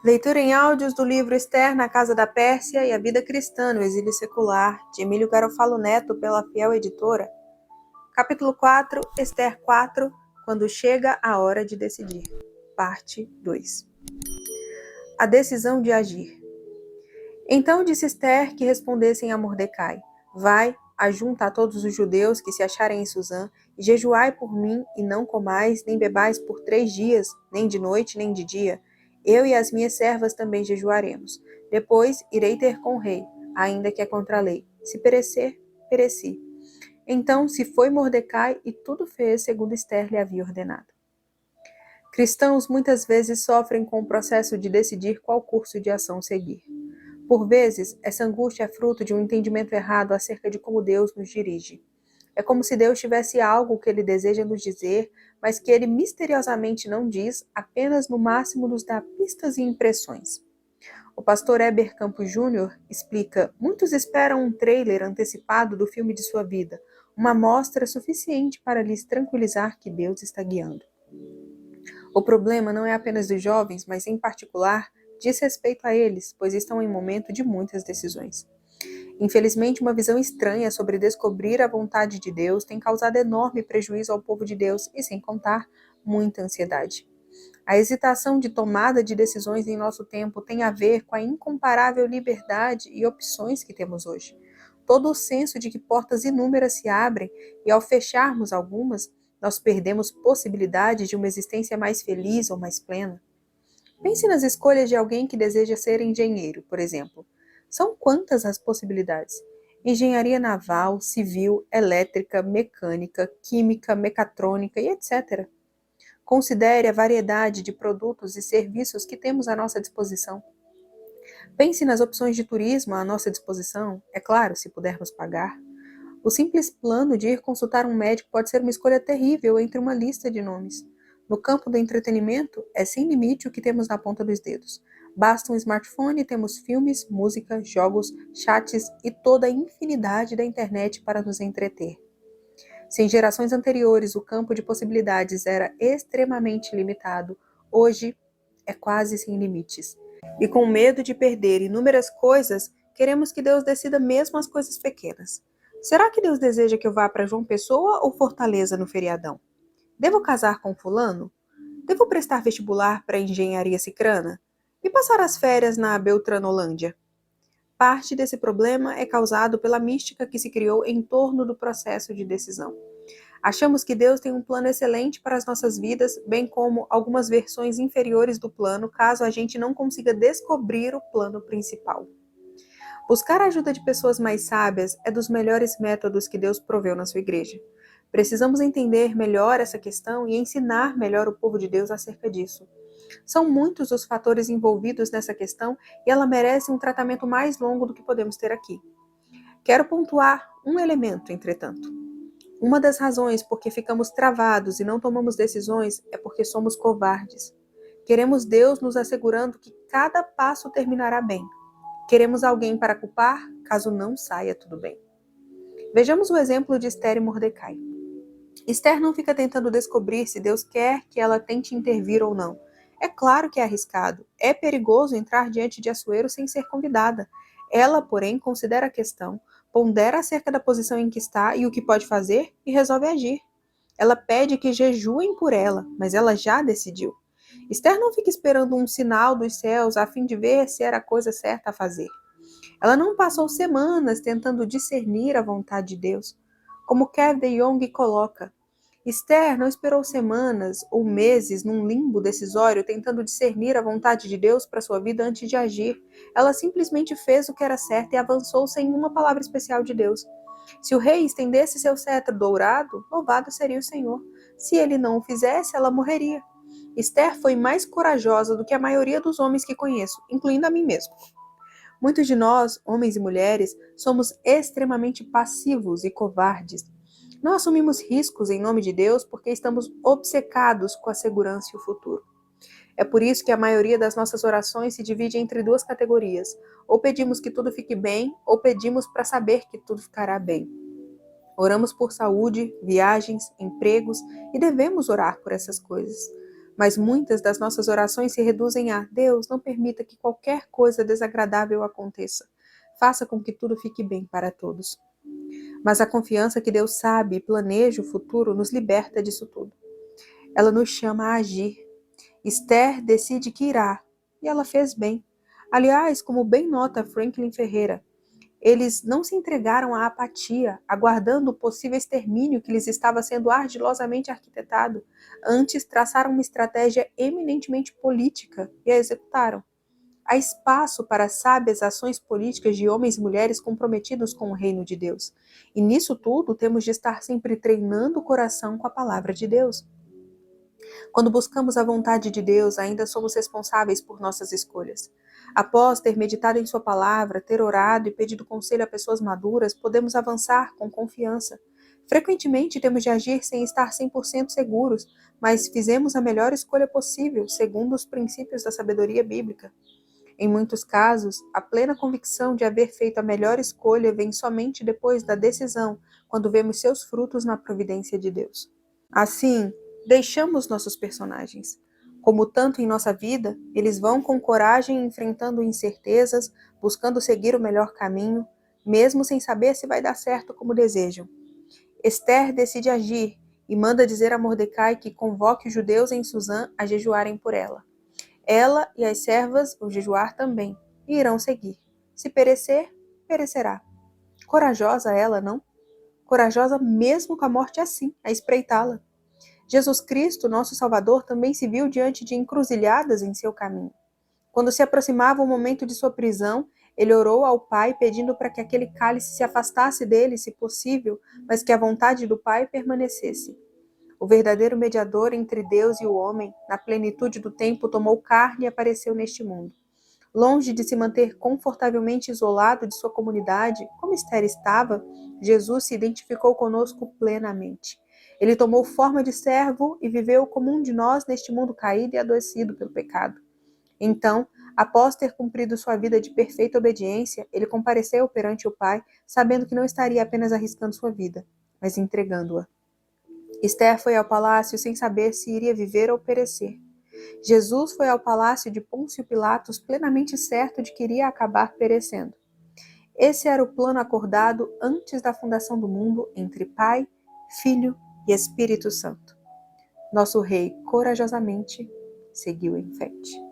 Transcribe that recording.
Leitura em áudios do livro Esther na Casa da Pérsia e a Vida Cristã no Exílio Secular, de Emílio Garofalo Neto, pela Fiel Editora. Capítulo 4, Esther 4, Quando chega a hora de decidir. Parte 2. A decisão de agir. Então disse Esther que respondessem a Mordecai: Vai, ajunta a todos os judeus que se acharem em Susã, e jejuai por mim, e não comais, nem bebais por 3 dias, nem de noite, nem de dia. Eu e as minhas servas também jejuaremos. Depois irei ter com o rei, ainda que é contra a lei. Se perecer, pereci. Então se foi Mordecai e tudo fez segundo Esther lhe havia ordenado. Cristãos muitas vezes sofrem com o processo de decidir qual curso de ação seguir. Por vezes, essa angústia é fruto de um entendimento errado acerca de como Deus nos dirige. É como se Deus tivesse algo que Ele deseja nos dizer, mas que Ele misteriosamente não diz, apenas no máximo nos dá pistas e impressões. O pastor Heber Campos Júnior explica: muitos esperam um trailer antecipado do filme de sua vida, uma amostra suficiente para lhes tranquilizar que Deus está guiando. O problema não é apenas dos jovens, mas em particular diz respeito a eles, pois estão em momento de muitas decisões. Infelizmente, uma visão estranha sobre descobrir a vontade de Deus tem causado enorme prejuízo ao povo de Deus e, sem contar, muita ansiedade. A hesitação de tomada de decisões em nosso tempo tem a ver com a incomparável liberdade e opções que temos hoje. Todo o senso de que portas inúmeras se abrem e, ao fecharmos algumas, nós perdemos possibilidades de uma existência mais feliz ou mais plena. Pense nas escolhas de alguém que deseja ser engenheiro, por exemplo. São quantas as possibilidades? Engenharia naval, civil, elétrica, mecânica, química, mecatrônica e etc. Considere a variedade de produtos e serviços que temos à nossa disposição. Pense nas opções de turismo à nossa disposição, é claro, se pudermos pagar. O simples plano de ir consultar um médico pode ser uma escolha terrível entre uma lista de nomes. No campo do entretenimento, é sem limite o que temos na ponta dos dedos. Basta um smartphone e temos filmes, música, jogos, chats e toda a infinidade da internet para nos entreter. Se em gerações anteriores o campo de possibilidades era extremamente limitado, hoje é quase sem limites. E com medo de perder inúmeras coisas, queremos que Deus decida mesmo as coisas pequenas. Será que Deus deseja que eu vá para João Pessoa ou Fortaleza no feriadão? Devo casar com fulano? Devo prestar vestibular para engenharia cicrana? E passar as férias na Beltranolândia? Parte desse problema é causado pela mística que se criou em torno do processo de decisão. Achamos que Deus tem um plano excelente para as nossas vidas, bem como algumas versões inferiores do plano, caso a gente não consiga descobrir o plano principal. Buscar a ajuda de pessoas mais sábias é dos melhores métodos que Deus proveu na sua igreja. Precisamos entender melhor essa questão e ensinar melhor o povo de Deus acerca disso. São muitos os fatores envolvidos nessa questão e ela merece um tratamento mais longo do que podemos ter aqui. Quero pontuar um elemento, entretanto. Uma das razões por que ficamos travados e não tomamos decisões é porque somos covardes. Queremos Deus nos assegurando que cada passo terminará bem. Queremos alguém para culpar, caso não saia tudo bem. Vejamos o exemplo de Esther e Mordecai. Esther não fica tentando descobrir se Deus quer que ela tente intervir ou não. É claro que é arriscado, é perigoso entrar diante de Assuero sem ser convidada. Ela, porém, considera a questão, pondera acerca da posição em que está e o que pode fazer e resolve agir. Ela pede que jejuem por ela, mas ela já decidiu. Esther não fica esperando um sinal dos céus a fim de ver se era a coisa certa a fazer. Ela não passou semanas tentando discernir a vontade de Deus. Como Kev de Jong coloca, Esther não esperou semanas ou meses num limbo decisório tentando discernir a vontade de Deus para sua vida antes de agir. Ela simplesmente fez o que era certo e avançou sem uma palavra especial de Deus. Se o rei estendesse seu cetro dourado, louvado seria o Senhor. Se ele não o fizesse, ela morreria. Esther foi mais corajosa do que a maioria dos homens que conheço, incluindo a mim mesmo. Muitos de nós, homens e mulheres, somos extremamente passivos e covardes. Não assumimos riscos em nome de Deus porque estamos obcecados com a segurança e o futuro. É por isso que a maioria das nossas orações se divide entre duas categorias. Ou pedimos que tudo fique bem, ou pedimos para saber que tudo ficará bem. Oramos por saúde, viagens, empregos e devemos orar por essas coisas. Mas muitas das nossas orações se reduzem a: Deus, não permita que qualquer coisa desagradável aconteça. Faça com que tudo fique bem para todos. Mas a confiança que Deus sabe e planeja o futuro nos liberta disso tudo. Ela nos chama a agir. Esther decide que irá, e ela fez bem. Aliás, como bem nota Franklin Ferreira, eles não se entregaram à apatia, aguardando o possível extermínio que lhes estava sendo ardilosamente arquitetado. Antes, traçaram uma estratégia eminentemente política e a executaram. Há espaço para sábias ações políticas de homens e mulheres comprometidos com o reino de Deus. E nisso tudo, temos de estar sempre treinando o coração com a palavra de Deus. Quando buscamos a vontade de Deus, ainda somos responsáveis por nossas escolhas. Após ter meditado em sua palavra, ter orado e pedido conselho a pessoas maduras, podemos avançar com confiança. Frequentemente temos de agir sem estar 100% seguros, mas fizemos a melhor escolha possível, segundo os princípios da sabedoria bíblica. Em muitos casos, a plena convicção de haver feito a melhor escolha vem somente depois da decisão, quando vemos seus frutos na providência de Deus. Assim, deixamos nossos personagens. Como tanto em nossa vida, eles vão com coragem enfrentando incertezas, buscando seguir o melhor caminho, mesmo sem saber se vai dar certo como desejam. Esther decide agir e manda dizer a Mordecai que convoque os judeus em Susã a jejuarem por ela. Ela e as servas vão jejuar também e irão seguir. Se perecer, perecerá. Corajosa ela, não? Corajosa mesmo com a morte assim, a espreitá-la. Jesus Cristo, nosso Salvador, também se viu diante de encruzilhadas em seu caminho. Quando se aproximava o momento de sua prisão, ele orou ao Pai pedindo para que aquele cálice se afastasse dele, se possível, mas que a vontade do Pai permanecesse. O verdadeiro mediador entre Deus e o homem, na plenitude do tempo, tomou carne e apareceu neste mundo. Longe de se manter confortavelmente isolado de sua comunidade, como Esther estava, Jesus se identificou conosco plenamente. Ele tomou forma de servo e viveu como um de nós neste mundo caído e adoecido pelo pecado. Então, após ter cumprido sua vida de perfeita obediência, ele compareceu perante o Pai, sabendo que não estaria apenas arriscando sua vida, mas entregando-a. Esther foi ao palácio sem saber se iria viver ou perecer. Jesus foi ao palácio de Pôncio Pilatos plenamente certo de que iria acabar perecendo. Esse era o plano acordado antes da fundação do mundo entre Pai, Filho e Espírito Santo. Nosso rei corajosamente seguiu em frente.